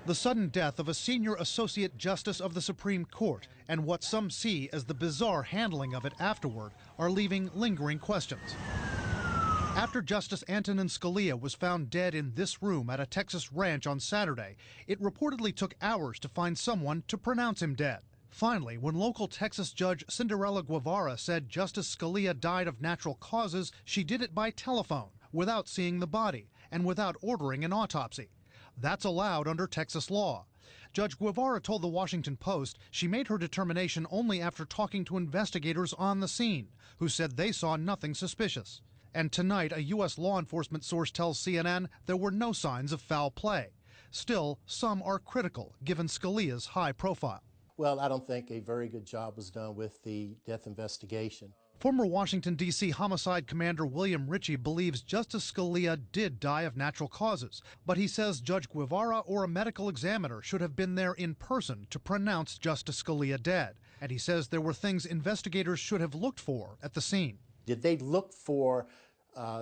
The sudden death of a senior associate justice of the Supreme Court and what some see as the bizarre handling of it afterward are leaving lingering questions. After Justice Antonin Scalia was found dead in this room at a Texas ranch on Saturday, it reportedly took hours to find someone to pronounce him dead. Finally, when local Texas Judge Cinderella Guevara said Justice Scalia died of natural causes, she did it by telephone, without seeing the body and without ordering an autopsy. That's allowed under Texas law. Judge Guevara told the Washington Post she made her determination only after talking to investigators on the scene, who said they saw nothing suspicious. And tonight, a U.S. law enforcement source tells CNN there were no signs of foul play. Still, some are critical, given Scalia's high profile. Well, I don't think a very good job was done with the death investigation. Former Washington, D.C. homicide commander William Ritchie believes Justice Scalia did die of natural causes, but he says Judge Guevara or a medical examiner should have been there in person to pronounce Justice Scalia dead. And he says there were things investigators should have looked for at the scene. Did they look for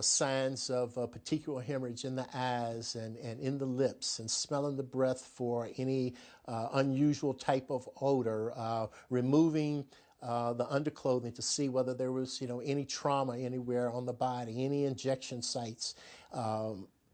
signs of petechial hemorrhage in the eyes and in the lips, and smelling the breath for any unusual type of odor, removing the underclothing to see whether there was, any trauma anywhere on the body, any injection sites,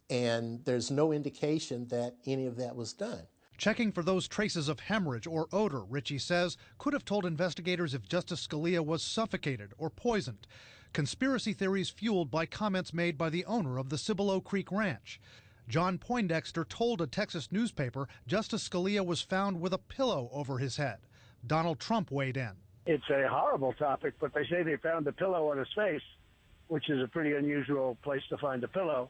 and there's no indication that any of that was done. Checking for those traces of hemorrhage or odor, Ritchie says, could have told investigators if Justice Scalia was suffocated or poisoned. Conspiracy theories fueled by comments made by the owner of the Cibolo Creek Ranch. John Poindexter told a Texas newspaper Justice Scalia was found with a pillow over his head. Donald Trump weighed in. It's a horrible topic, but they say they found a pillow on his face, which is a pretty unusual place to find a pillow.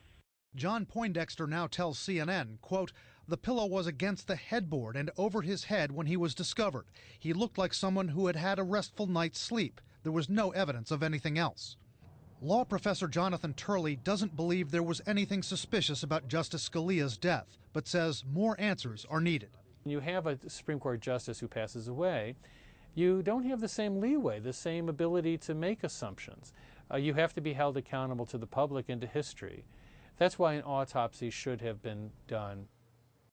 John Poindexter now tells CNN, quote, the pillow was against the headboard and over his head when he was discovered. He looked like someone who had had a restful night's sleep. There was no evidence of anything else. Law professor Jonathan Turley doesn't believe there was anything suspicious about Justice Scalia's death, but says more answers are needed. When you have a Supreme Court justice who passes away, you don't have the same leeway, the same ability to make assumptions. You have to be held accountable to the public and to history. That's why an autopsy should have been done